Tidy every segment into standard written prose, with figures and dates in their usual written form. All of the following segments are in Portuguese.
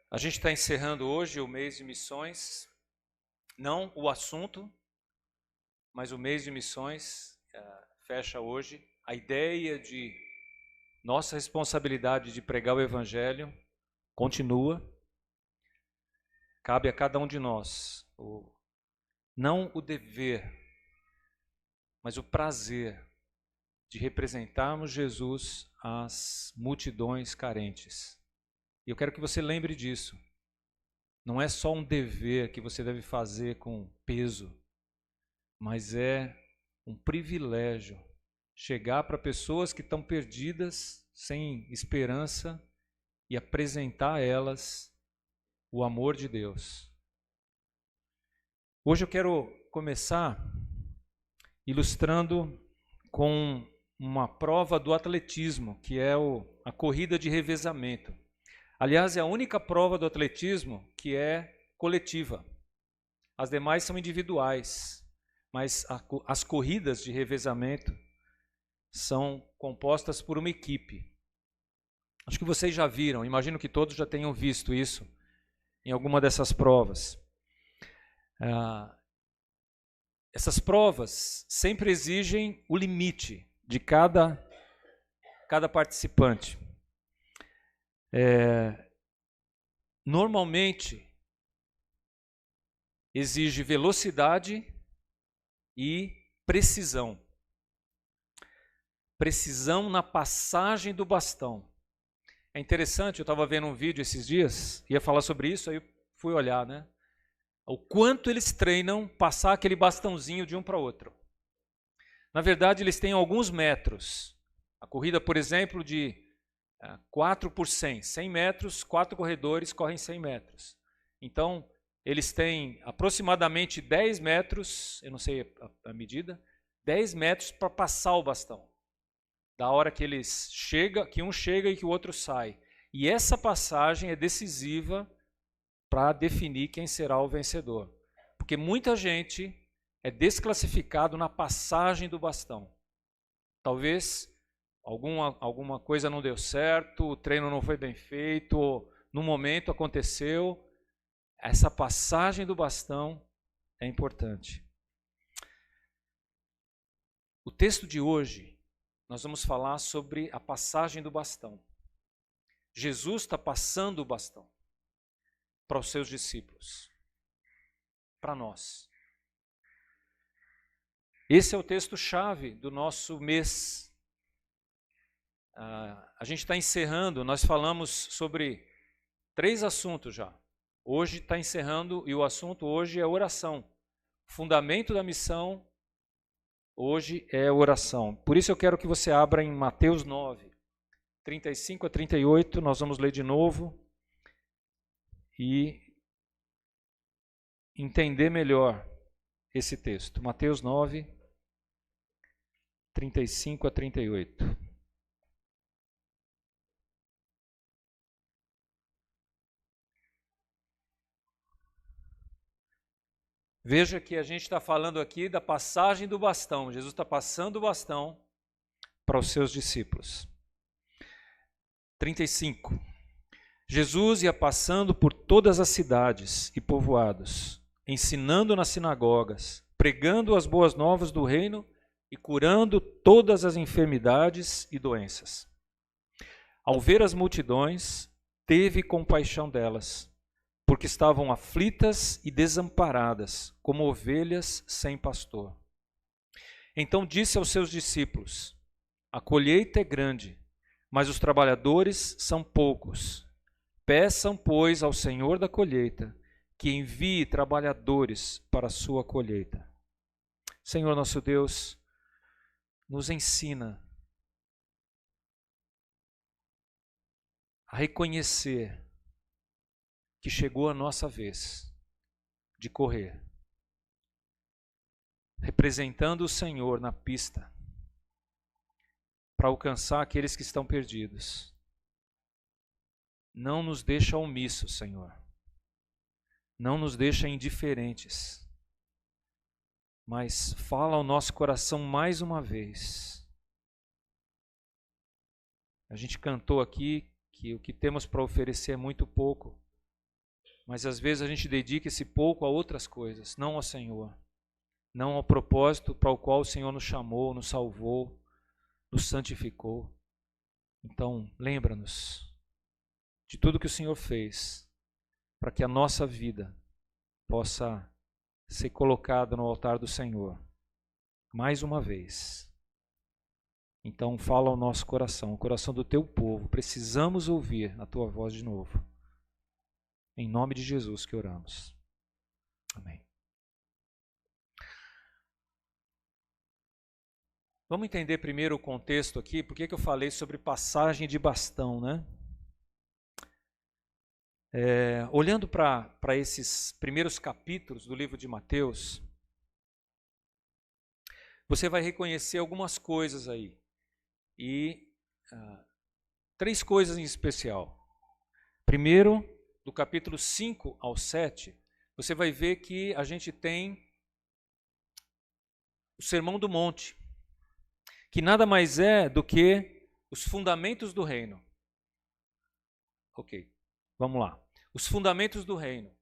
A gente está encerrando hoje o mês de missões, não o assunto, mas o mês de missões fecha hoje. A ideia de nossa responsabilidade de pregar o Evangelho continua. Cabe a cada um de nós, não o dever, mas o prazer de representarmos Jesus às multidões carentes. E eu quero que você lembre disso. Não é só um dever que você deve fazer com peso, mas é um privilégio chegar para pessoas que estão perdidas, sem esperança, e apresentar a elas o amor de Deus. Hoje eu quero começar ilustrando com uma prova do atletismo, que é a corrida de revezamento. Aliás, é a única prova do atletismo que é coletiva. As demais são individuais, mas as corridas de revezamento são compostas por uma equipe. Acho que vocês já viram, imagino que todos já tenham visto isso em alguma dessas provas. Essas provas sempre exigem o limite de cada participante. Normalmente exige velocidade e precisão. Precisão na passagem do bastão. É interessante, eu estava vendo um vídeo esses dias, ia falar sobre isso, aí eu fui olhar, né? O quanto eles treinam passar aquele bastãozinho de um para outro. Na verdade, eles têm alguns metros. A corrida, por exemplo, de 4 por 100. 100 metros, 4 corredores correm 100 metros. Então, eles têm aproximadamente 10 metros, eu não sei a medida, 10 metros para passar o bastão. Da hora que que um chega e que o outro sai. E essa passagem é decisiva para definir quem será o vencedor. Porque muita gente é desclassificado na passagem do bastão. Talvez alguma coisa não deu certo, o treino não foi bem feito, ou no momento aconteceu. Essa passagem do bastão é importante. O texto de hoje, nós vamos falar sobre a passagem do bastão. Jesus está passando o bastão para os seus discípulos, para nós. Esse é o texto-chave do nosso mês. A gente está encerrando, nós falamos sobre 3 assuntos já. Hoje está encerrando e o assunto hoje é oração. O fundamento da missão hoje é oração. Por isso eu quero que você abra em Mateus 9, 35 a 38, nós vamos ler de novo e entender melhor esse texto. Mateus 9, 35 a 38. Veja que a gente está falando aqui da passagem do bastão. Jesus está passando o bastão para os seus discípulos. 35. Jesus ia passando por todas as cidades e povoados, ensinando nas sinagogas, pregando as boas novas do reino e curando todas as enfermidades e doenças. Ao ver as multidões, teve compaixão delas, porque estavam aflitas e desamparadas, como ovelhas sem pastor. Então disse aos seus discípulos: a colheita é grande, mas os trabalhadores são poucos. Peçam, pois, ao Senhor da colheita que envie trabalhadores para a sua colheita. Senhor nosso Deus, nos ensina a reconhecer que chegou a nossa vez de correr, representando o Senhor na pista, para alcançar aqueles que estão perdidos. Não nos deixa omissos, Senhor. Não nos deixa indiferentes. Mas fala ao nosso coração mais uma vez. A gente cantou aqui que o que temos para oferecer é muito pouco, Mas às vezes a gente dedica esse pouco a outras coisas, não ao Senhor. Não ao propósito para o qual o Senhor nos chamou, nos salvou, nos santificou. Então, lembra-nos de tudo que o Senhor fez para que a nossa vida possa ser colocada no altar do Senhor, mais uma vez. Então, fala ao nosso coração, o coração do teu povo. Precisamos ouvir a tua voz de novo. Em nome de Jesus que oramos. Amém. Vamos entender primeiro o contexto aqui, por que eu falei sobre passagem de bastão, né? Olhando para esses primeiros capítulos do livro de Mateus, você vai reconhecer algumas coisas aí. E 3 coisas em especial. Primeiro, do capítulo 5 ao 7, você vai ver que a gente tem o Sermão do Monte, que nada mais é do que os fundamentos do reino. Ok, vamos lá. Os fundamentos do reino.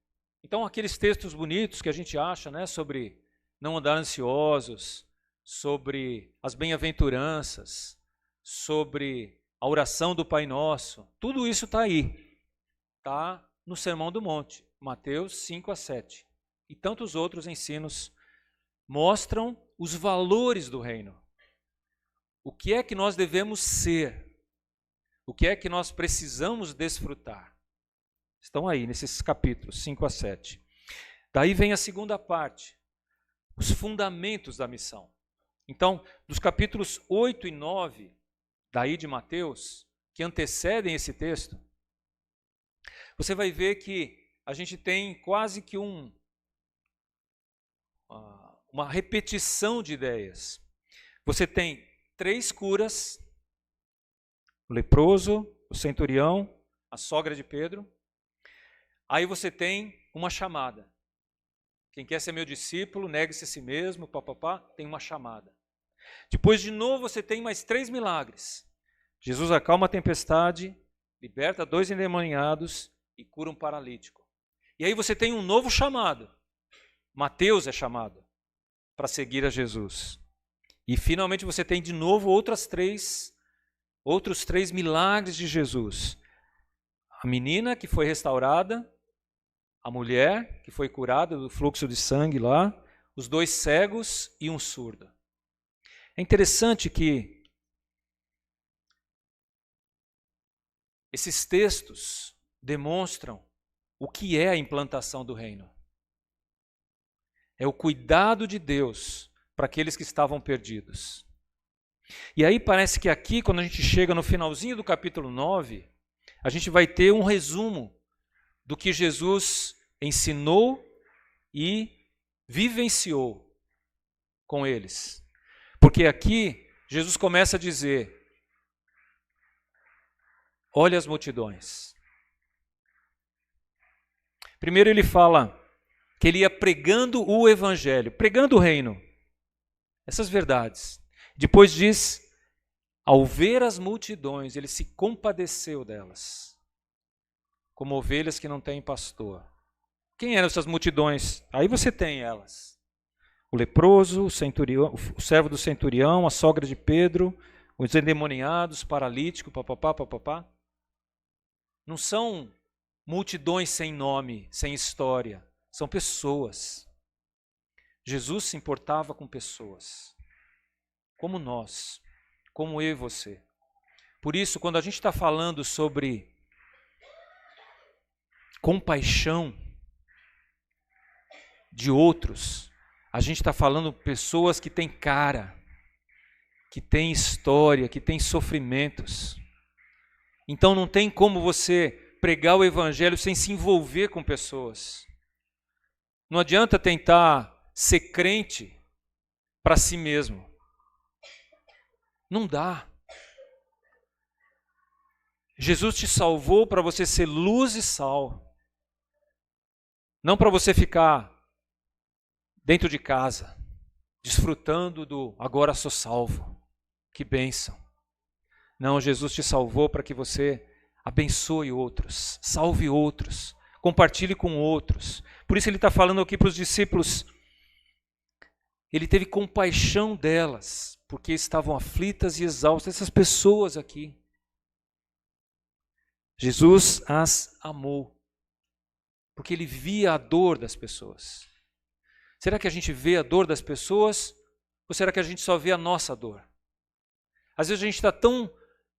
Então, aqueles textos bonitos que a gente acha, né, sobre não andar ansiosos, sobre as bem-aventuranças, sobre a oração do Pai Nosso, tudo isso está aí. Está no Sermão do Monte, Mateus 5 a 7. E tantos outros ensinos mostram os valores do reino. O que é que nós devemos ser? O que é que nós precisamos desfrutar? Estão aí nesses capítulos 5 a 7. Daí vem a segunda parte, os fundamentos da missão. Então, dos capítulos 8 e 9, daí de Mateus, que antecedem esse texto, você vai ver que a gente tem quase que uma repetição de ideias. Você tem 3 curas, o leproso, o centurião, a sogra de Pedro. Aí você tem uma chamada. Quem quer ser meu discípulo, negue-se a si mesmo, papapá, tem uma chamada. Depois, de novo, você tem mais 3 milagres. Jesus acalma a tempestade, liberta 2 endemoniados e cura um paralítico. E aí você tem um novo chamado. Mateus é chamado para seguir a Jesus. E finalmente você tem de novo outros 3 milagres de Jesus. A menina que foi restaurada, a mulher que foi curada do fluxo de sangue lá, os 2 cegos e um surdo. É interessante que esses textos demonstram o que é a implantação do reino. É o cuidado de Deus para aqueles que estavam perdidos. E aí parece que aqui, quando a gente chega no finalzinho do capítulo 9, a gente vai ter um resumo do que Jesus ensinou e vivenciou com eles. Porque aqui Jesus começa a dizer: olha as multidões. Primeiro ele fala que ele ia pregando o evangelho, pregando o reino, essas verdades. Depois diz, ao ver as multidões, ele se compadeceu delas, como ovelhas que não têm pastor. Quem eram essas multidões? Aí você tem elas. O leproso, o centurião, o servo do centurião, a sogra de Pedro, os endemoniados, paralítico, papapá, papapá. Não são multidões sem nome, sem história. São pessoas. Jesus se importava com pessoas. Como nós, como eu e você. Por isso, quando a gente está falando sobre compaixão de outros, a gente está falando de pessoas que têm cara, que têm história, que têm sofrimentos. Então não tem como você pregar o evangelho sem se envolver com pessoas. Não adianta tentar ser crente para si mesmo. Não dá. Jesus te salvou para você ser luz e sal. Não para você ficar dentro de casa, desfrutando do agora sou salvo. Que bênção. Não, Jesus te salvou para que você abençoe outros, salve outros, compartilhe com outros. Por isso ele está falando aqui para os discípulos, ele teve compaixão delas, porque estavam aflitas e exaustas, essas pessoas aqui. Jesus as amou, porque ele via a dor das pessoas. Será que a gente vê a dor das pessoas, ou será que a gente só vê a nossa dor? Às vezes a gente está tão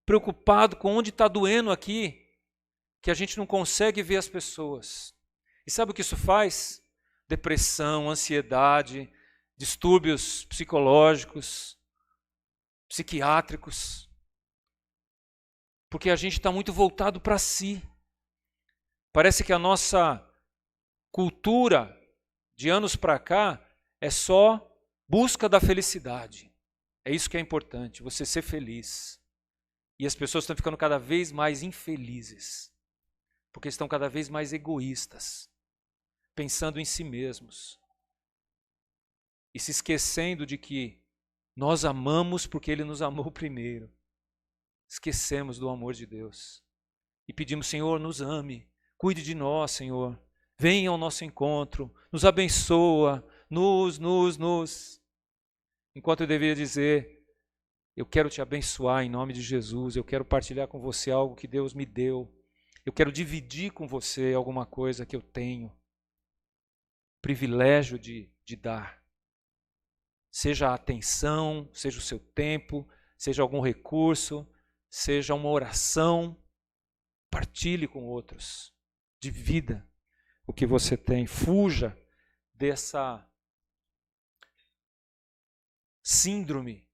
preocupado com onde está doendo aqui, que a gente não consegue ver as pessoas. E sabe o que isso faz? Depressão, ansiedade, distúrbios psicológicos, psiquiátricos. Porque a gente está muito voltado para si. Parece que a nossa cultura de anos para cá é só busca da felicidade. É isso que é importante, você ser feliz. E as pessoas estão ficando cada vez mais infelizes, porque estão cada vez mais egoístas, pensando em si mesmos. E se esquecendo de que nós amamos porque Ele nos amou primeiro. Esquecemos do amor de Deus. E pedimos, Senhor, nos ame, cuide de nós, Senhor. Venha ao nosso encontro, nos abençoa, Enquanto eu deveria dizer, eu quero te abençoar em nome de Jesus, eu quero partilhar com você algo que Deus me deu. Eu quero dividir com você alguma coisa que eu tenho. Privilégio de dar. Seja a atenção, seja o seu tempo, seja algum recurso, seja uma oração. Partilhe com outros. Divida o que você tem. Fuja dessa síndrome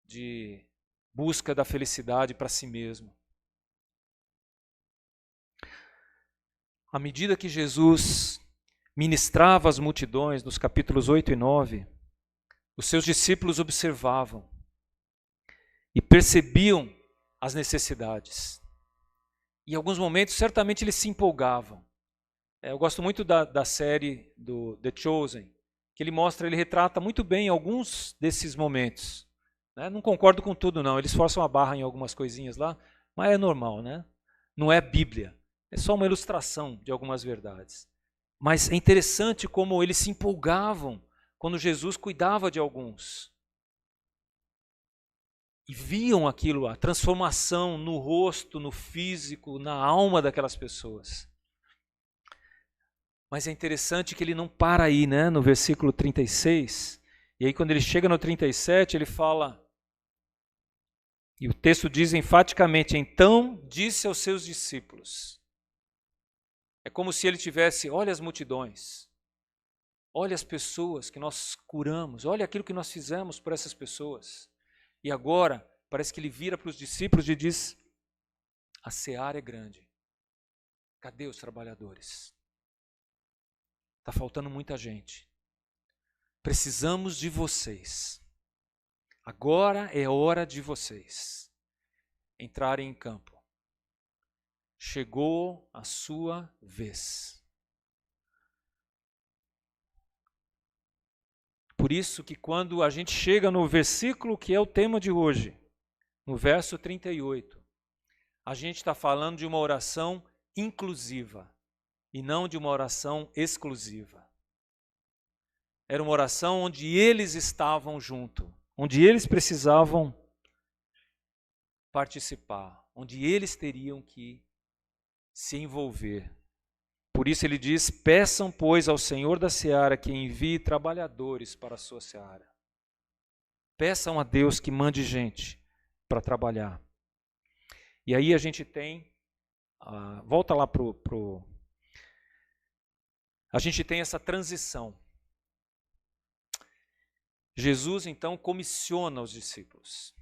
de busca da felicidade para si mesmo. À medida que Jesus ministrava as multidões, nos capítulos 8 e 9, os seus discípulos observavam e percebiam as necessidades. Em alguns momentos, certamente, eles se empolgavam. Eu gosto muito da série do The Chosen, que ele retrata muito bem alguns desses momentos. Não concordo com tudo, não. Eles forçam a barra em algumas coisinhas lá, mas é normal, né? Não é Bíblia. É só uma ilustração de algumas verdades. Mas é interessante como eles se empolgavam quando Jesus cuidava de alguns. E viam aquilo, a transformação no rosto, no físico, na alma daquelas pessoas. Mas é interessante que ele não para aí, né? No versículo 36. E aí quando ele chega no 37, ele fala... E o texto diz enfaticamente, então disse aos seus discípulos. É como se ele tivesse, olha as multidões, olha as pessoas que nós curamos, olha aquilo que nós fizemos por essas pessoas. E agora, parece que ele vira para os discípulos e diz, a seara é grande, cadê os trabalhadores? Está faltando muita gente. Precisamos de vocês. Agora é hora de vocês entrarem em campo. Chegou a sua vez. Por isso que quando a gente chega no versículo que é o tema de hoje, no verso 38, a gente está falando de uma oração inclusiva e não de uma oração exclusiva. Era uma oração onde eles estavam junto, onde eles precisavam participar, onde eles teriam que se envolver. Por isso ele diz, peçam, pois, ao Senhor da seara que envie trabalhadores para a sua seara. Peçam a Deus que mande gente para trabalhar. E aí a gente tem, volta lá a gente tem essa transição. Jesus então comissiona os discípulos.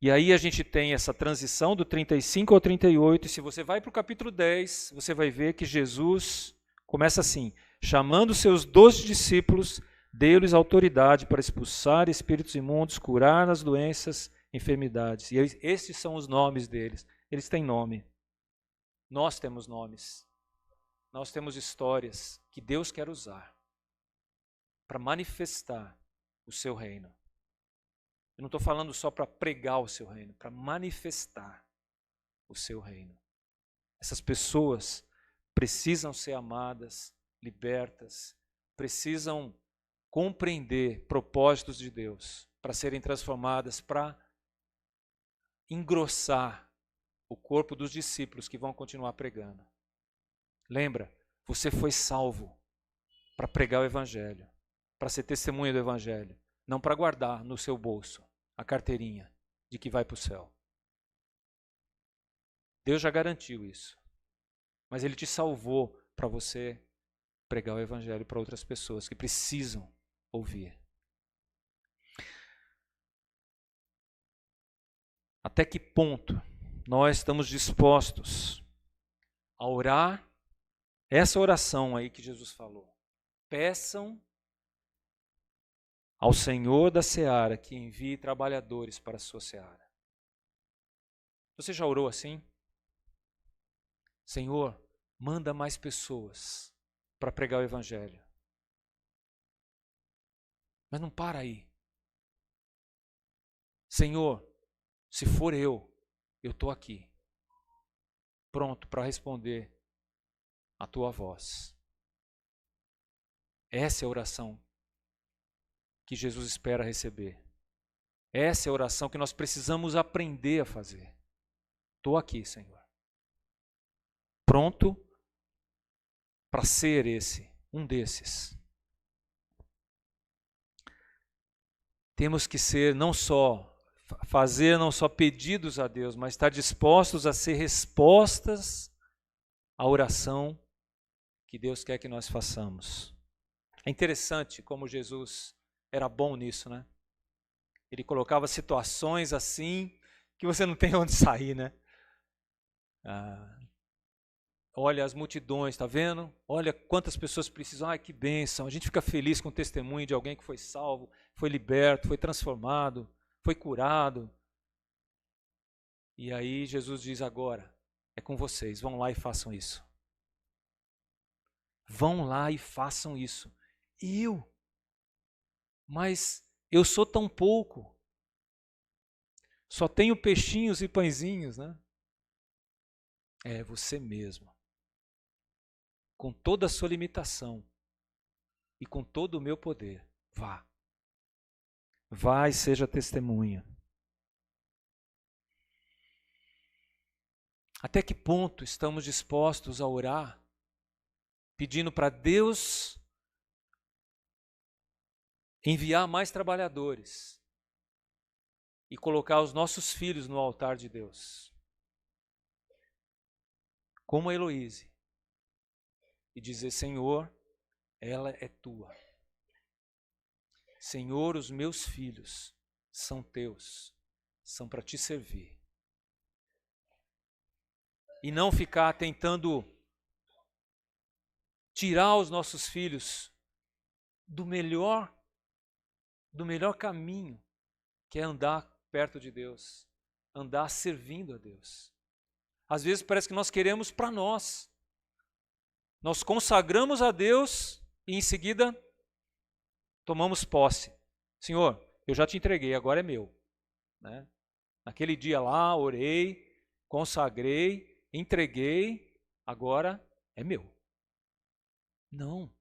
E aí a gente tem essa transição do 35 ao 38, e se você vai para o capítulo 10, você vai ver que Jesus começa assim, chamando seus 12 discípulos, deu-lhes autoridade para expulsar espíritos imundos, curar as doenças, enfermidades. E esses são os nomes deles. Eles têm nome. Nós temos nomes. Nós temos histórias que Deus quer usar para manifestar o seu reino. Eu não estou falando só para pregar o seu reino, para manifestar o seu reino. Essas pessoas precisam ser amadas, libertas, precisam compreender propósitos de Deus para serem transformadas, para engrossar o corpo dos discípulos que vão continuar pregando. Lembra, você foi salvo para pregar o Evangelho, para ser testemunha do Evangelho, não para guardar no seu bolso a carteirinha de que vai para o céu. Deus já garantiu isso, mas Ele te salvou para você pregar o Evangelho para outras pessoas que precisam ouvir. Até que ponto nós estamos dispostos a orar essa oração aí que Jesus falou? Peçam ao Senhor da seara que envie trabalhadores para a sua seara. Você já orou assim? Senhor, manda mais pessoas para pregar o Evangelho. Mas não para aí. Senhor, se for eu estou aqui, pronto para responder a tua voz. Essa é a oração que Jesus espera receber. Essa é a oração que nós precisamos aprender a fazer. Estou aqui, Senhor. Pronto para ser um desses. Temos que ser fazer não só pedidos a Deus, mas estar dispostos a ser respostas à oração que Deus quer que nós façamos. É interessante como Jesus era bom nisso, né? Ele colocava situações assim que você não tem onde sair, né? Olha as multidões, tá vendo? Olha quantas pessoas precisam. Ai, que bênção. A gente fica feliz com o testemunho de alguém que foi salvo, foi liberto, foi transformado, foi curado. E aí Jesus diz agora, é com vocês, vão lá e façam isso. Vão lá e façam isso. Mas eu sou tão pouco. Só tenho peixinhos e pãezinhos, né? É você mesmo. Com toda a sua limitação e com todo o meu poder, vá. Vá e seja testemunha. Até que ponto estamos dispostos a orar, pedindo para Deus enviar mais trabalhadores e colocar os nossos filhos no altar de Deus? Como a Heloíse. E dizer, Senhor, ela é tua. Senhor, os meus filhos são teus, são para te servir. E não ficar tentando tirar os nossos filhos do melhor caminho, que é andar perto de Deus, andar servindo a Deus. Às vezes parece que nós queremos para nós. Nós consagramos a Deus e em seguida tomamos posse. Senhor, eu já te entreguei, agora é meu. Né? Naquele dia lá, orei, consagrei, entreguei, agora é meu. Não.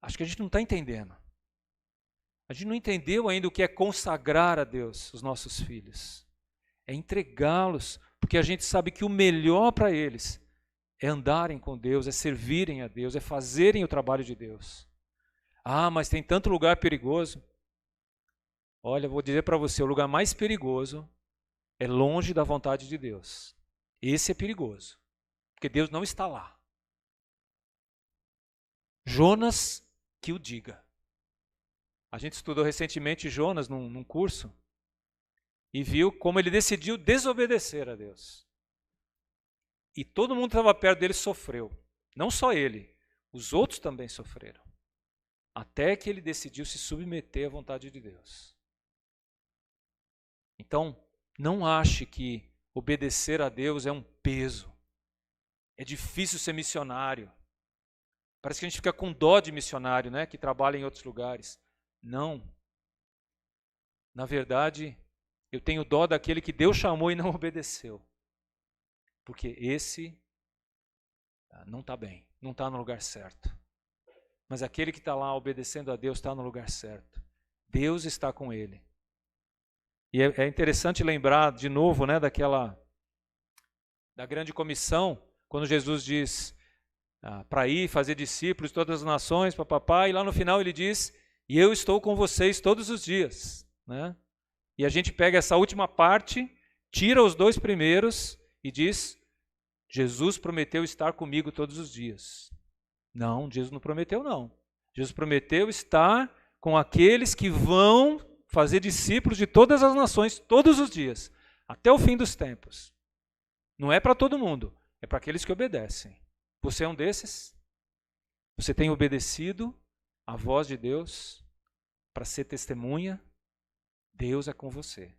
Acho que a gente não está entendendo. A gente não entendeu ainda o que é consagrar a Deus os nossos filhos. É entregá-los, porque a gente sabe que o melhor para eles é andarem com Deus, é servirem a Deus, é fazerem o trabalho de Deus. Ah, mas tem tanto lugar perigoso. Olha, vou dizer para você, o lugar mais perigoso é longe da vontade de Deus. Esse é perigoso, porque Deus não está lá. Jonas que o diga. A gente estudou recentemente Jonas num curso e viu como ele decidiu desobedecer a Deus. E todo mundo que estava perto dele sofreu. Não só ele, os outros também sofreram. Até que ele decidiu se submeter à vontade de Deus. Então, não ache que obedecer a Deus é um peso. É difícil ser missionário. Parece que a gente fica com dó de missionário, né, que trabalha em outros lugares. Não. Na verdade, eu tenho dó daquele que Deus chamou e não obedeceu. Porque esse não está bem, não está no lugar certo. Mas aquele que está lá obedecendo a Deus está no lugar certo. Deus está com ele. E é interessante lembrar de novo, né, da grande comissão, quando Jesus diz para ir fazer discípulos de todas as nações, papapá, e lá no final ele diz, e eu estou com vocês todos os dias. Né? E a gente pega essa última parte, tira os 2 primeiros e diz, Jesus prometeu estar comigo todos os dias. Não, Jesus não prometeu não. Jesus prometeu estar com aqueles que vão fazer discípulos de todas as nações todos os dias, até o fim dos tempos. Não é para todo mundo, é para aqueles que obedecem. Você é um desses? Você tem obedecido à voz de Deus para ser testemunha? Deus é com você.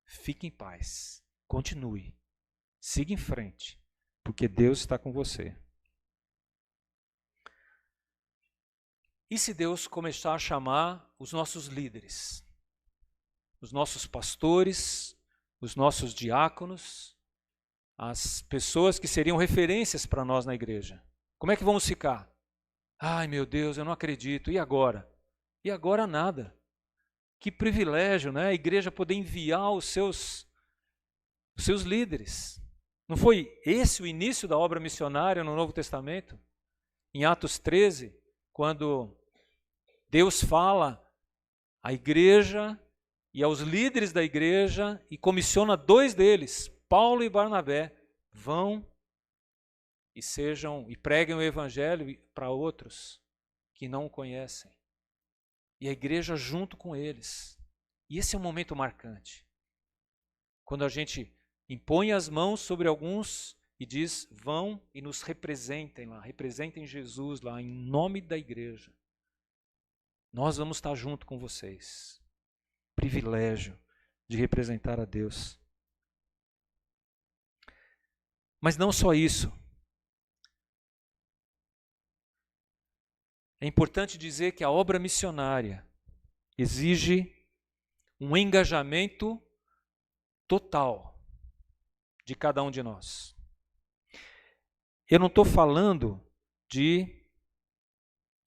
Fique em paz. Continue. Siga em frente, porque Deus está com você. E se Deus começar a chamar os nossos líderes, os nossos pastores, os nossos diáconos, as pessoas que seriam referências para nós na igreja? Como é que vamos ficar? Ai, meu Deus, eu não acredito. E agora? E agora nada. Que privilégio, né? A igreja poder enviar os seus líderes. Não foi esse o início da obra missionária no Novo Testamento? Em Atos 13, quando Deus fala à igreja e aos líderes da igreja e comissiona 2 deles, Paulo e Barnabé, vão e preguem o evangelho para outros que não o conhecem. E a igreja junto com eles. E esse é um momento marcante. Quando a gente impõe as mãos sobre alguns e diz, vão e nos representem lá, representem Jesus lá, em nome da igreja. Nós vamos estar junto com vocês. Privilégio de representar a Deus. Mas não só isso. É importante dizer que a obra missionária exige um engajamento total de cada um de nós. Eu não estou falando de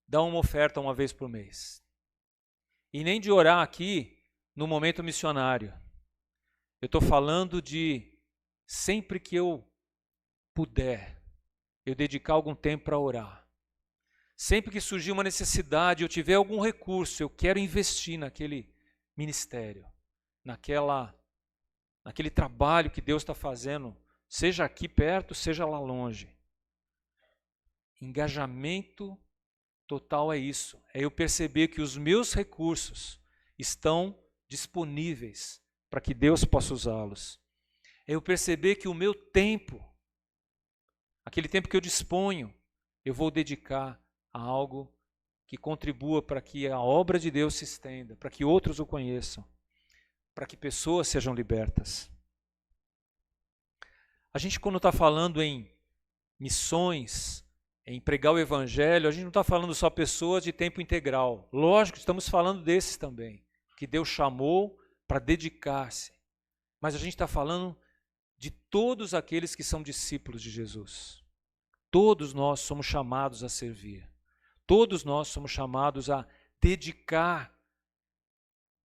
dar uma oferta uma vez por mês. E nem de orar aqui no momento missionário. Eu estou falando de, sempre que eu puder, eu dedicar algum tempo para orar. Sempre que surgir uma necessidade, eu tiver algum recurso, eu quero investir naquele ministério, naquele trabalho que Deus está fazendo, seja aqui perto, seja lá longe. Engajamento total é isso, é eu perceber que os meus recursos estão disponíveis para que Deus possa usá-los. É eu perceber que o meu tempo, aquele tempo que eu disponho, eu vou dedicar a algo que contribua para que a obra de Deus se estenda, para que outros o conheçam, para que pessoas sejam libertas. A gente, quando está falando em missões, em pregar o evangelho, a gente não está falando só pessoas de tempo integral. Lógico, estamos falando desses também, que Deus chamou para dedicar-se. Mas a gente está falando de todos aqueles que são discípulos de Jesus. Todos nós somos chamados a servir. Todos nós somos chamados a dedicar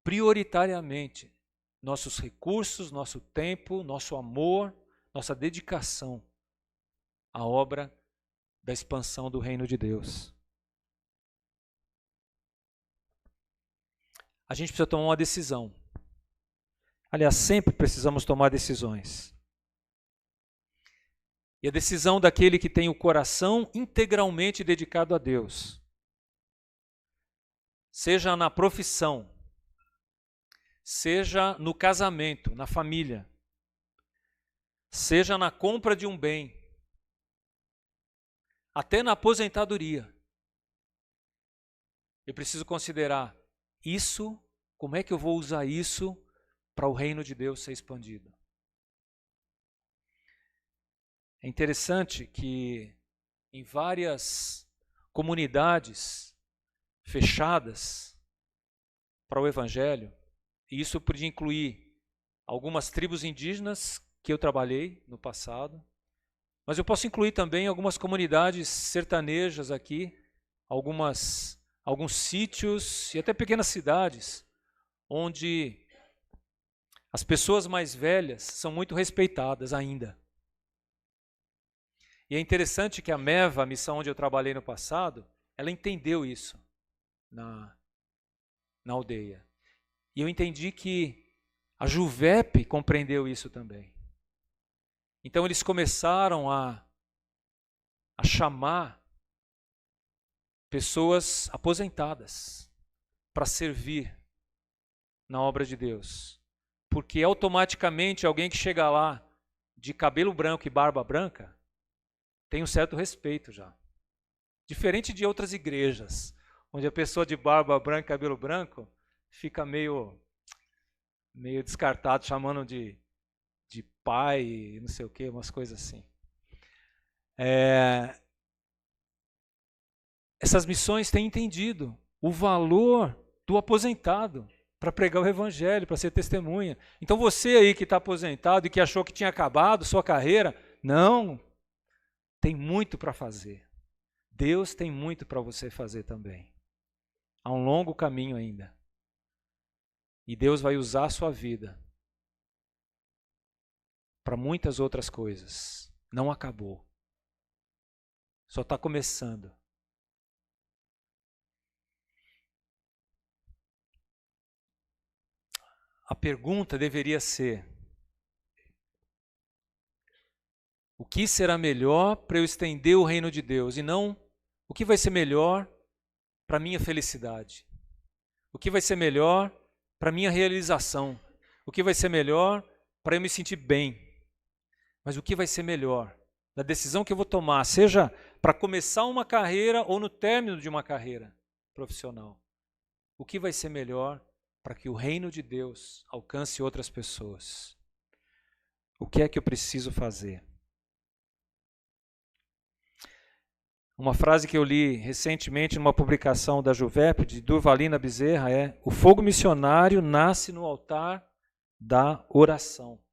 prioritariamente nossos recursos, nosso tempo, nosso amor, nossa dedicação à obra da expansão do reino de Deus. A gente precisa tomar uma decisão. Aliás, sempre precisamos tomar decisões. E a decisão daquele que tem o coração integralmente dedicado a Deus, seja na profissão, seja no casamento, na família, seja na compra de um bem, até na aposentadoria. Eu preciso considerar isso, como é que eu vou usar isso para o reino de Deus ser expandido. É interessante que em várias comunidades fechadas para o evangelho, e isso podia incluir algumas tribos indígenas que eu trabalhei no passado, Mas eu posso incluir também algumas comunidades sertanejas aqui, alguns sítios e até pequenas cidades, onde as pessoas mais velhas são muito respeitadas ainda. E é interessante que a MEVA, a missão onde eu trabalhei no passado, ela entendeu isso na aldeia. E eu entendi que a Juvep compreendeu isso também. Então eles começaram a chamar pessoas aposentadas para servir na obra de Deus. Porque automaticamente alguém que chega lá de cabelo branco e barba branca tem um certo respeito já. Diferente de outras igrejas, onde a pessoa de barba branca e cabelo branco fica meio descartado, chamando de pai, não sei o quê, umas coisas assim. Essas missões têm entendido o valor do aposentado para pregar o evangelho, para ser testemunha. Então você aí que está aposentado e que achou que tinha acabado sua carreira, não, tem muito para fazer. Deus tem muito para você fazer também. Há um longo caminho ainda. E Deus vai usar a sua vida para muitas outras coisas. Não acabou. Só está começando. A pergunta deveria ser: o que será melhor para eu estender o reino de Deus? E não o que vai ser melhor para a minha felicidade? O que vai ser melhor para a minha realização? O que vai ser melhor para eu me sentir bem? Mas o que vai ser melhor da decisão que eu vou tomar, seja para começar uma carreira ou no término de uma carreira profissional? O que vai ser melhor para que o reino de Deus alcance outras pessoas? O que é que eu preciso fazer? Uma frase que eu li recentemente numa publicação da Juvep, de Durvalina Bezerra, é: o fogo missionário nasce no altar da oração.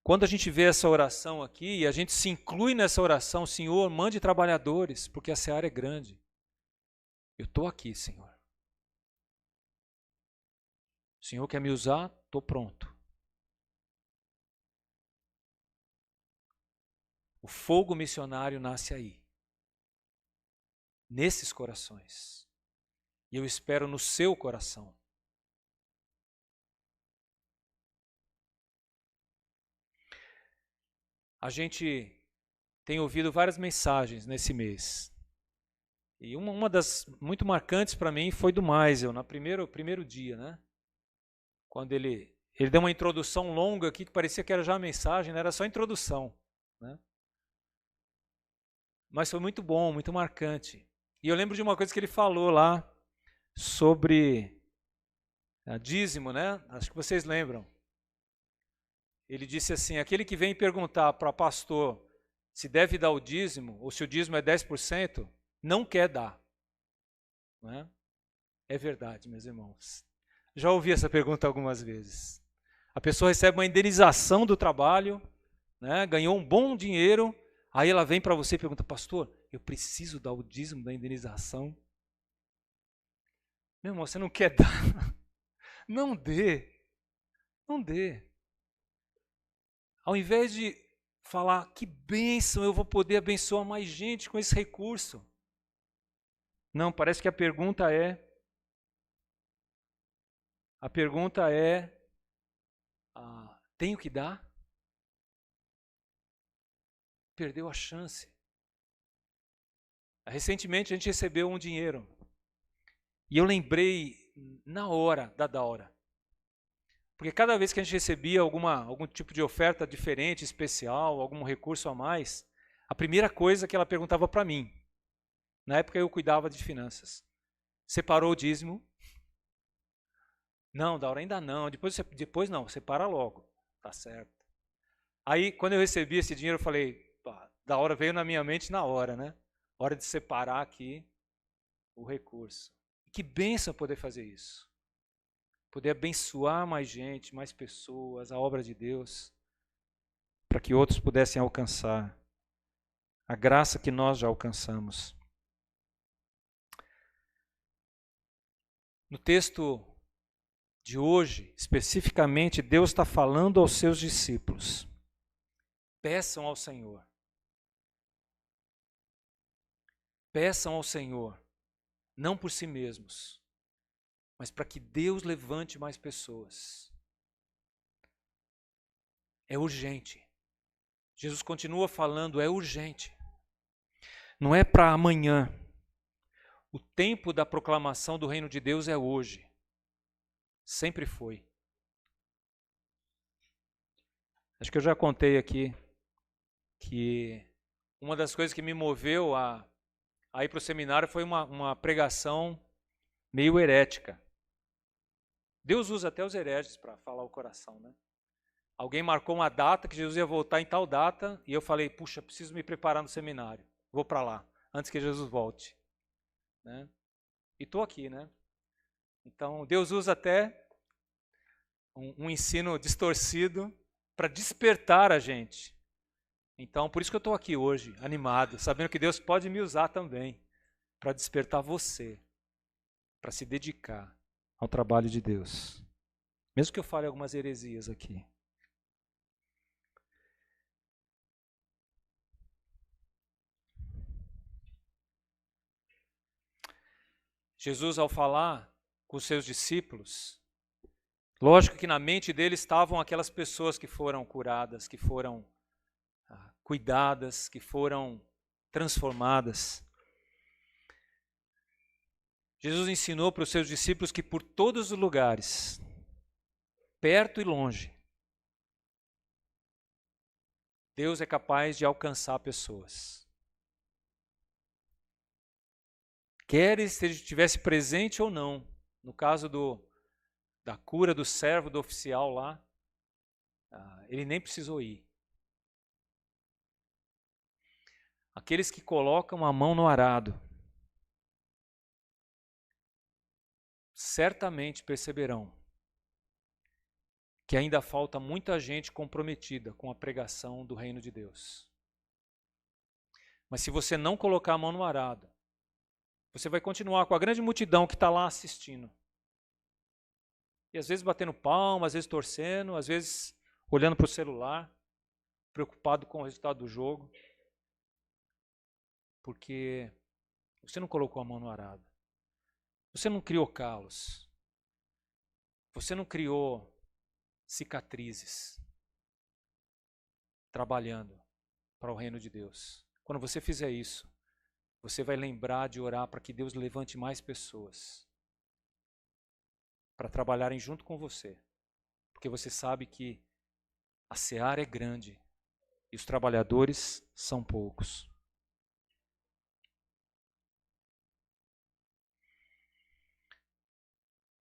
Quando a gente vê essa oração aqui, e a gente se inclui nessa oração: Senhor, mande trabalhadores, porque a seara é grande. Eu estou aqui, Senhor. O Senhor quer me usar? Estou pronto. O fogo missionário nasce aí, nesses corações. E eu espero no seu coração. A gente tem ouvido várias mensagens nesse mês. E uma das muito marcantes para mim foi do Maisel, no primeiro dia, né? Quando ele deu uma introdução longa aqui, que parecia que era já a mensagem, não era só a introdução, né? Mas foi muito bom, muito marcante. E eu lembro de uma coisa que ele falou lá sobre dízimo, né? Acho que vocês lembram. Ele disse assim: aquele que vem perguntar para pastor se deve dar o dízimo, ou se o dízimo é 10%, não quer dar. Não é? É verdade, meus irmãos. Já ouvi essa pergunta algumas vezes. A pessoa recebe uma indenização do trabalho, né? Ganhou um bom dinheiro, aí ela vem para você e pergunta: pastor, eu preciso dar o dízimo da indenização? Meu irmão, você não quer dar? Não dê. Não dê. Ao invés de falar: que bênção, eu vou poder abençoar mais gente com esse recurso. Não, parece que a pergunta é, tenho que dar? Perdeu a chance. Recentemente a gente recebeu um dinheiro. E eu lembrei na hora da Daura. Porque cada vez que a gente recebia algum tipo de oferta diferente, especial, algum recurso a mais, a primeira coisa que ela perguntava para mim, na época eu cuidava de finanças: separou o dízimo? Não, Daura, ainda não. Depois não, separa logo. Tá certo. Aí, quando eu recebi esse dinheiro, eu falei: Daura veio na minha mente na hora, né? Hora de separar aqui o recurso. Que bênção poder fazer isso. Poder abençoar mais gente, mais pessoas, a obra de Deus, para que outros pudessem alcançar a graça que nós já alcançamos. No texto de hoje, especificamente, Deus está falando aos seus discípulos: peçam ao Senhor. Peçam ao Senhor, não por si mesmos, mas para que Deus levante mais pessoas. É urgente. Jesus continua falando, é urgente. Não é para amanhã. O tempo da proclamação do reino de Deus é hoje. Sempre foi. Acho que eu já contei aqui que uma das coisas que me moveu a ir para o seminário foi uma pregação meio herética. Deus usa até os hereges para falar o coração, né? Alguém marcou uma data que Jesus ia voltar em tal data e eu falei, puxa, preciso me preparar no seminário. Vou para lá, antes que Jesus volte. Né? E estou aqui, né? Então, Deus usa até um ensino distorcido para despertar a gente. Então, por isso que eu estou aqui hoje, animado, sabendo que Deus pode me usar também para despertar você, para se dedicar ao trabalho de Deus. Mesmo que eu fale algumas heresias aqui. Jesus, ao falar com os seus discípulos, lógico que na mente dele estavam aquelas pessoas que foram curadas, que foram cuidadas, que foram transformadas. Jesus ensinou para os seus discípulos que por todos os lugares, perto e longe, Deus é capaz de alcançar pessoas. Quer ele estivesse presente ou não, no caso da cura do servo, do oficial lá, ele nem precisou ir. Aqueles que colocam a mão no arado, certamente perceberão que ainda falta muita gente comprometida com a pregação do reino de Deus. Mas se você não colocar a mão no arado, você vai continuar com a grande multidão que está lá assistindo. E às vezes batendo palma, às vezes torcendo, às vezes olhando para o celular, preocupado com o resultado do jogo. Porque você não colocou a mão no arado. Você não criou calos. Você não criou cicatrizes trabalhando para o reino de Deus. Quando você fizer isso, você vai lembrar de orar para que Deus levante mais pessoas para trabalharem junto com você. Porque você sabe que a seara é grande e os trabalhadores são poucos.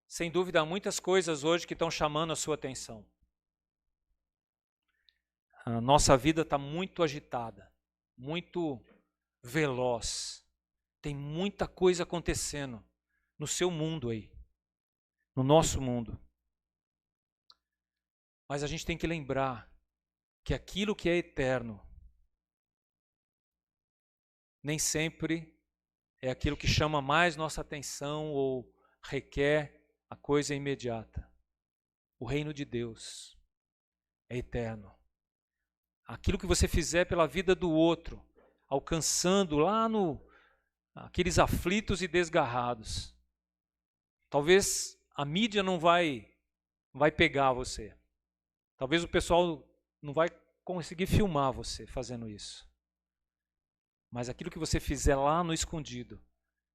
Sem dúvida, há muitas coisas hoje que estão chamando a sua atenção. A nossa vida está muito agitada, muito veloz. Tem muita coisa acontecendo no seu mundo aí, no nosso mundo. Mas a gente tem que lembrar que aquilo que é eterno nem sempre é aquilo que chama mais nossa atenção ou requer a coisa imediata. O reino de Deus é eterno. Aquilo que você fizer pela vida do outro, alcançando lá aqueles aflitos e desgarrados. Talvez a mídia não vai pegar você. Talvez o pessoal não vai conseguir filmar você fazendo isso. Mas aquilo que você fizer lá no escondido,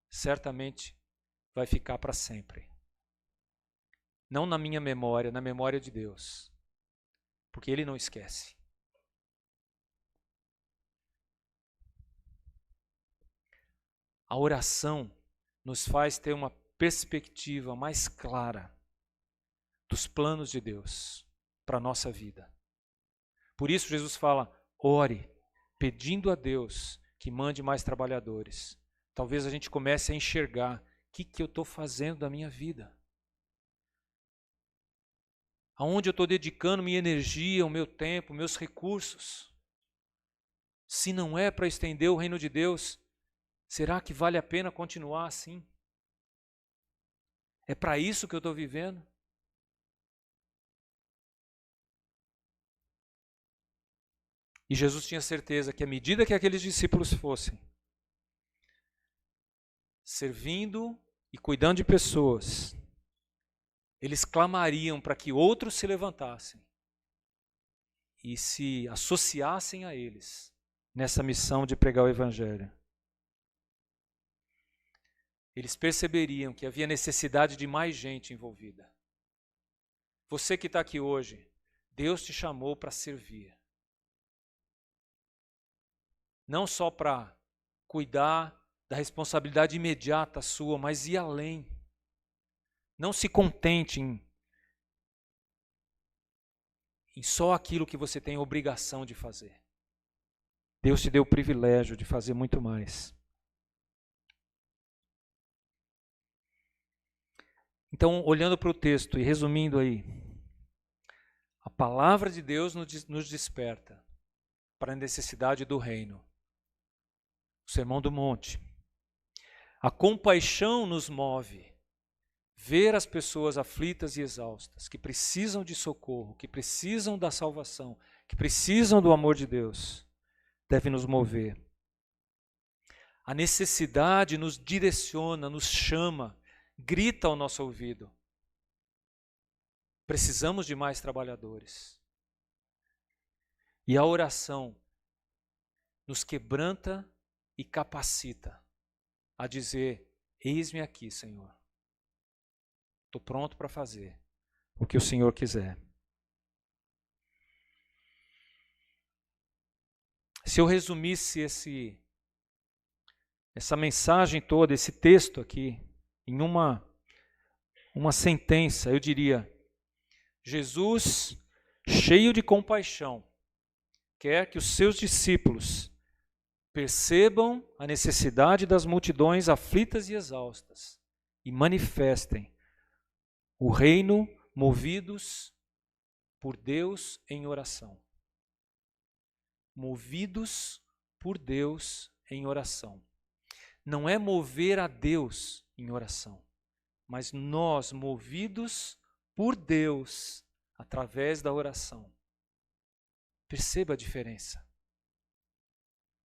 certamente vai ficar para sempre. Não na minha memória, na memória de Deus. Porque Ele não esquece. A oração nos faz ter uma perspectiva mais clara dos planos de Deus para a nossa vida. Por isso Jesus fala, ore, pedindo a Deus que mande mais trabalhadores. Talvez a gente comece a enxergar o que eu estou fazendo da minha vida. Aonde eu estou dedicando minha energia, o meu tempo, meus recursos? Se não é para estender o reino de Deus, será que vale a pena continuar assim? É para isso que eu estou vivendo? E Jesus tinha certeza que à medida que aqueles discípulos fossem servindo e cuidando de pessoas, eles clamariam para que outros se levantassem e se associassem a eles nessa missão de pregar o Evangelho. Eles perceberiam que havia necessidade de mais gente envolvida. Você que está aqui hoje, Deus te chamou para servir. Não só para cuidar da responsabilidade imediata sua, mas ir além. Não se contente em só aquilo que você tem obrigação de fazer. Deus te deu o privilégio de fazer muito mais. Então, olhando para o texto e resumindo aí, a palavra de Deus nos desperta para a necessidade do reino. O Sermão do Monte. A compaixão nos move. Ver as pessoas aflitas e exaustas, que precisam de socorro, que precisam da salvação, que precisam do amor de Deus, deve nos mover. A necessidade nos direciona, nos chama, grita ao nosso ouvido. Precisamos de mais trabalhadores. E a oração nos quebranta e capacita a dizer: eis-me aqui, Senhor. Estou pronto para fazer o que o Senhor quiser. Se eu resumisse essa mensagem toda, esse texto aqui, em uma sentença, eu diria: Jesus, cheio de compaixão, quer que os seus discípulos percebam a necessidade das multidões aflitas e exaustas e manifestem o reino movidos por Deus em oração. Movidos por Deus em oração. Não é mover a Deus em oração, mas nós movidos por Deus através da oração. Perceba a diferença.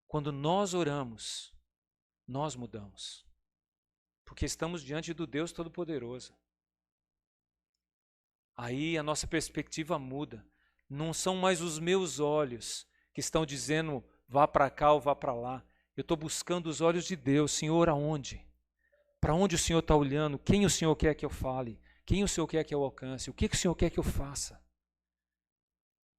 Quando nós oramos, nós mudamos. Porque estamos diante do Deus Todo-Poderoso. Aí a nossa perspectiva muda. Não são mais os meus olhos que estão dizendo vá para cá ou vá para lá. Eu estou buscando os olhos de Deus. Senhor, aonde? Para onde o Senhor está olhando? Quem o Senhor quer que eu fale? Quem o Senhor quer que eu alcance? O que o Senhor quer que eu faça?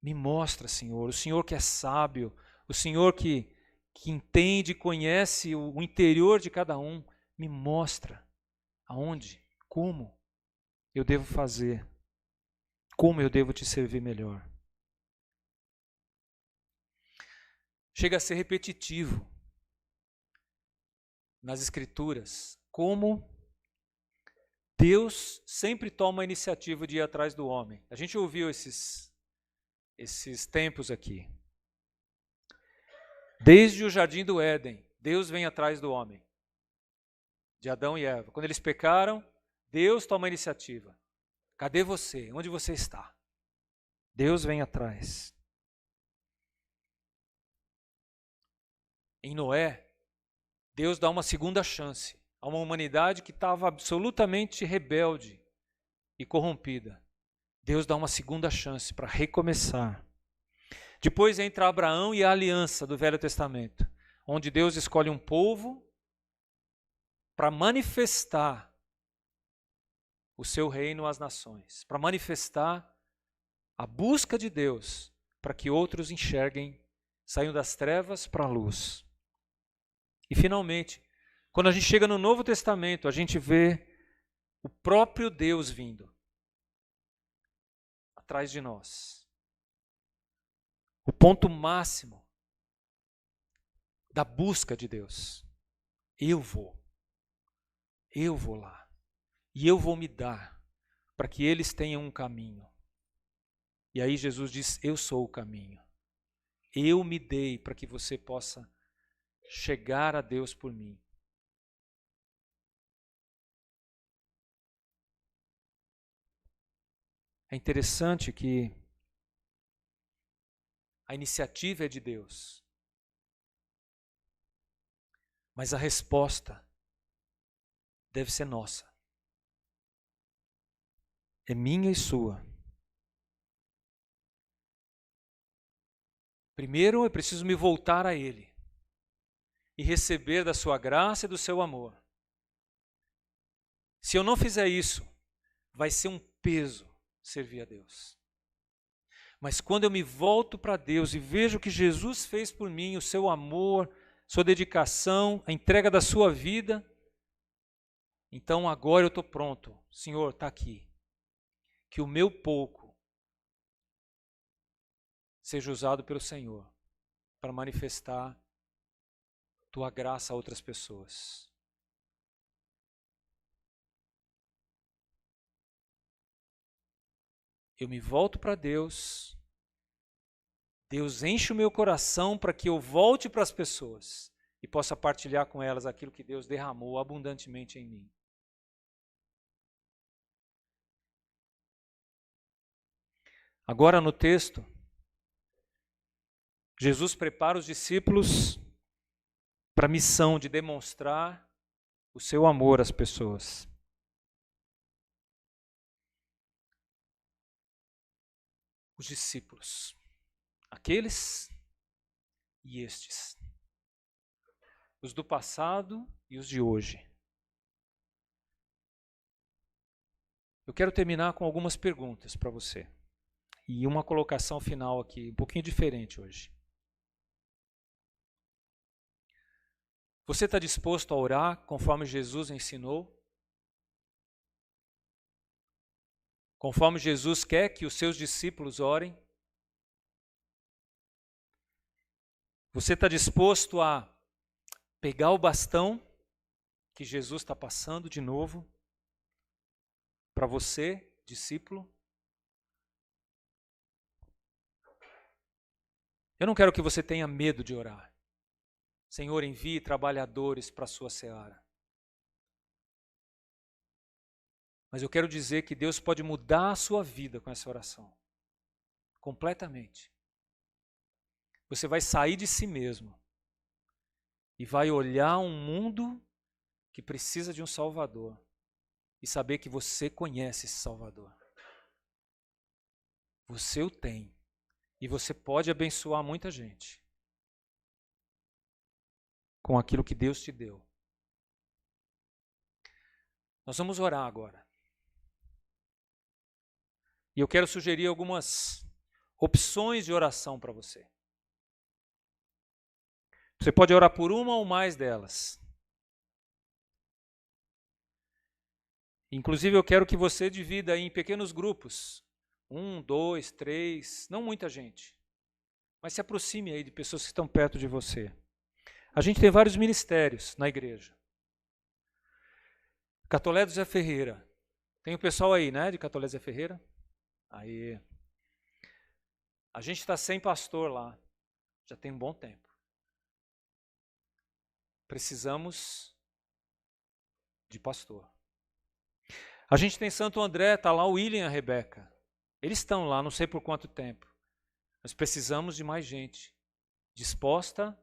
Me mostra, Senhor. O Senhor que é sábio. O Senhor que entende e conhece o interior de cada um. Me mostra aonde, como eu devo fazer. Como eu devo te servir melhor? Chega a ser repetitivo nas Escrituras, como Deus sempre toma a iniciativa de ir atrás do homem. A gente ouviu esses tempos aqui. Desde o jardim do Éden, Deus vem atrás do homem, de Adão e Eva. Quando eles pecaram, Deus toma a iniciativa. Cadê você? Onde você está? Deus vem atrás. Em Noé, Deus dá uma segunda chance a uma humanidade que estava absolutamente rebelde e corrompida. Deus dá uma segunda chance para recomeçar. Depois entra Abraão e a aliança do Velho Testamento, onde Deus escolhe um povo para manifestar o seu reino às nações, para manifestar a busca de Deus, para que outros enxerguem, saiam das trevas para a luz. E finalmente, quando a gente chega no Novo Testamento, a gente vê o próprio Deus vindo atrás de nós. O ponto máximo da busca de Deus. Eu vou lá. E eu vou me dar para que eles tenham um caminho. E aí Jesus diz, eu sou o caminho. Eu me dei para que você possa chegar a Deus por mim. É interessante que a iniciativa é de Deus, mas a resposta deve ser nossa. É minha e sua. Primeiro eu preciso me voltar a Ele e receber da sua graça e do seu amor. Se eu não fizer isso, vai ser um peso servir a Deus. Mas quando eu me volto para Deus e vejo o que Jesus fez por mim, o seu amor, sua dedicação, a entrega da sua vida, então agora eu estou pronto. Senhor, está aqui. Que o meu pouco seja usado pelo Senhor para manifestar tua graça a outras pessoas. Eu me volto para Deus, Deus enche o meu coração para que eu volte para as pessoas e possa partilhar com elas aquilo que Deus derramou abundantemente em mim. Agora no texto, Jesus prepara os discípulos para a missão de demonstrar o seu amor às pessoas. Os discípulos, aqueles e estes, os do passado e os de hoje. Eu quero terminar com algumas perguntas para você e uma colocação final aqui, um pouquinho diferente hoje. Você está disposto a orar conforme Jesus ensinou? Conforme Jesus quer que os seus discípulos orem? Você está disposto a pegar o bastão que Jesus está passando de novo para você, discípulo? Eu não quero que você tenha medo de orar. Senhor, envie trabalhadores para a sua seara. Mas eu quero dizer que Deus pode mudar a sua vida com essa oração. Completamente. Você vai sair de si mesmo e vai olhar um mundo que precisa de um Salvador e saber que você conhece esse Salvador. Você o tem e você pode abençoar muita gente com aquilo que Deus te deu. Nós vamos orar agora. E eu quero sugerir algumas opções de oração para você. Você pode orar por uma ou mais delas. Inclusive, eu quero que você divida em pequenos grupos. 1, 2, 3, não muita gente. Mas se aproxime aí de pessoas que estão perto de você. A gente tem vários ministérios na igreja. Catolé do Zé Ferreira. Tem o pessoal aí, né, de Catolé do Zé Ferreira? Aí. A gente está sem pastor lá. Já tem um bom tempo. Precisamos de pastor. A gente tem Santo André, está lá o William e a Rebeca. Eles estão lá, não sei por quanto tempo. Nós precisamos de mais gente disposta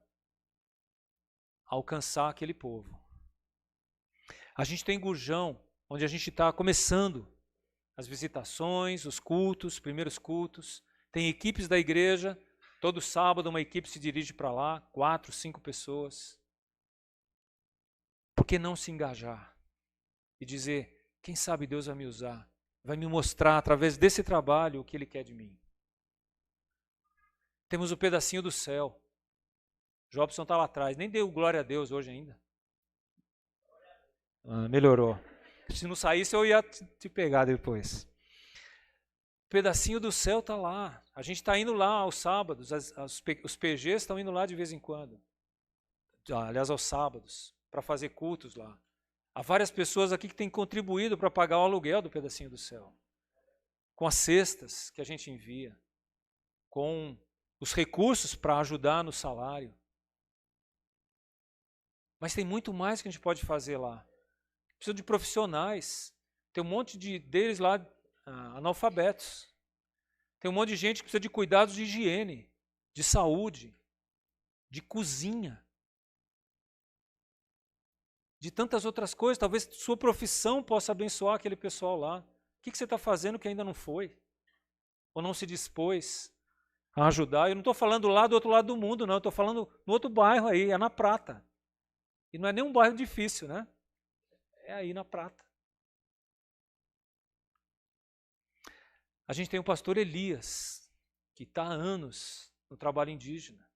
a alcançar aquele povo. A gente tem Gurjão, onde a gente está começando as visitações, os cultos, os primeiros cultos. Tem equipes da igreja, todo sábado uma equipe se dirige para lá, 4, 5 pessoas. Por que não se engajar e dizer, quem sabe Deus vai me usar, vai me mostrar através desse trabalho o que Ele quer de mim. Temos o pedacinho do céu. Jobson está lá atrás, nem deu glória a Deus hoje ainda. Melhorou. Se não saísse, eu ia te pegar depois. O pedacinho do céu está lá. A gente está indo lá aos sábados, os PGs estão indo lá de vez em quando. Aliás, aos sábados, para fazer cultos lá. Há várias pessoas aqui que têm contribuído para pagar o aluguel do pedacinho do céu. Com as cestas que a gente envia. com os recursos para ajudar no salário. Mas tem muito mais que a gente pode fazer lá. Precisa de profissionais. Tem um monte deles lá analfabetos. Tem um monte de gente que precisa de cuidados de higiene, de saúde, de cozinha, de tantas outras coisas. Talvez sua profissão possa abençoar aquele pessoal lá. O que você está fazendo que ainda não foi? Ou não se dispôs a ajudar? Eu não estou falando lá do outro lado do mundo, não. Eu estou falando no outro bairro aí, é na Prata. E não é nem um bairro difícil, né? É aí na Prata. A gente tem o pastor Elias, que está há anos no trabalho indígena.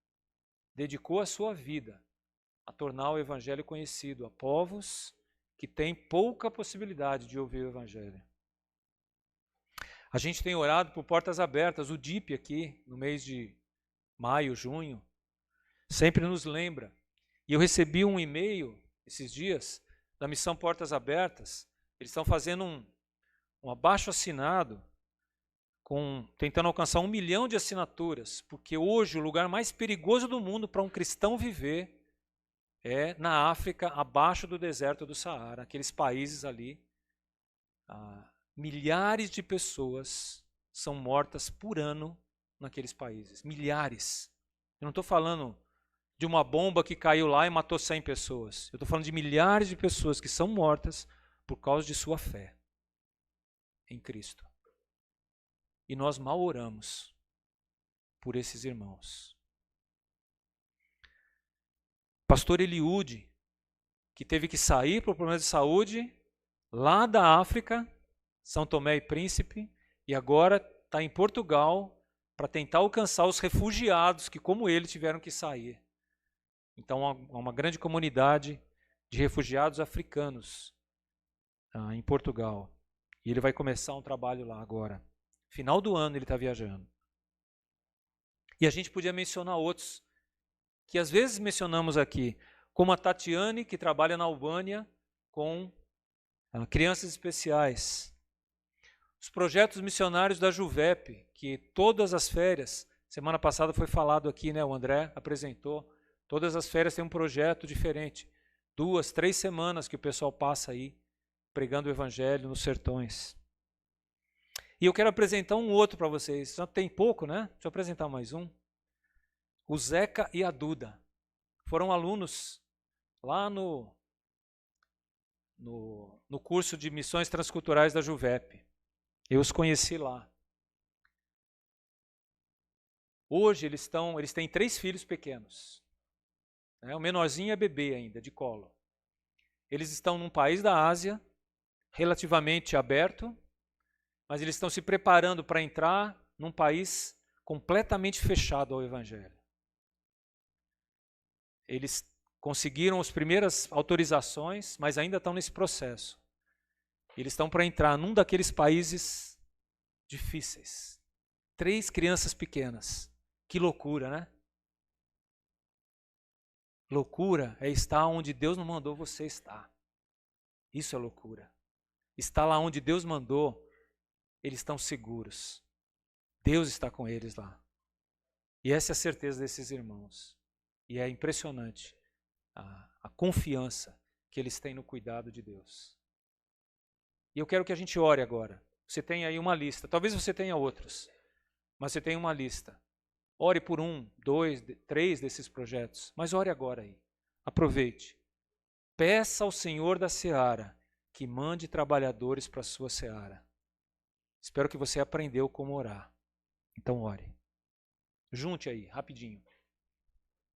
Dedicou a sua vida a tornar o evangelho conhecido a povos que têm pouca possibilidade de ouvir o evangelho. A gente tem orado por portas abertas. O DIP aqui, no mês de maio, junho, sempre nos lembra. E eu recebi um e-mail esses dias da Missão Portas Abertas. Eles estão fazendo um abaixo-assinado, tentando alcançar 1 milhão de assinaturas, porque hoje o lugar mais perigoso do mundo para um cristão viver é na África, abaixo do deserto do Saara, aqueles países ali. Milhares de pessoas são mortas por ano naqueles países. Milhares. Eu não estou falando de uma bomba que caiu lá e matou 100 pessoas. Eu estou falando de milhares de pessoas que são mortas por causa de sua fé em Cristo. E nós mal oramos por esses irmãos. Pastor Eliúde, que teve que sair por problemas de saúde lá da África, São Tomé e Príncipe, e agora está em Portugal para tentar alcançar os refugiados que, como ele, tiveram que sair. Então, há uma grande comunidade de refugiados africanos em Portugal. E ele vai começar um trabalho lá agora. Final do ano ele está viajando. E a gente podia mencionar outros, que às vezes mencionamos aqui, como a Tatiane, que trabalha na Albânia com crianças especiais. Os projetos missionários da Juvep, que todas as férias, semana passada foi falado aqui, né? O André apresentou, todas as férias tem um projeto diferente. 2, 3 semanas que o pessoal passa aí, pregando o evangelho nos sertões. E eu quero apresentar um outro para vocês. Já tem pouco, né? Deixa eu apresentar mais um. O Zeca e a Duda. Foram alunos lá no curso de missões transculturais da Juvep. Eu os conheci lá. Hoje eles têm 3 filhos pequenos. O menorzinho é bebê ainda, de colo. Eles estão num país da Ásia, relativamente aberto, mas eles estão se preparando para entrar num país completamente fechado ao evangelho. Eles conseguiram as primeiras autorizações, mas ainda estão nesse processo. Eles estão para entrar num daqueles países difíceis. 3 crianças pequenas. Que loucura, né? Loucura é estar onde Deus não mandou você estar. Isso é loucura. Estar lá onde Deus mandou, eles estão seguros. Deus está com eles lá. E essa é a certeza desses irmãos. E é impressionante a confiança que eles têm no cuidado de Deus. E eu quero que a gente ore agora. Você tem aí uma lista. Talvez você tenha outros, mas você tem uma lista. Ore por 1, 2, 3 desses projetos. Mas ore agora aí. Aproveite. Peça ao Senhor da Seara que mande trabalhadores para a sua seara. Espero que você aprendeu como orar. Então ore. Junte aí, rapidinho.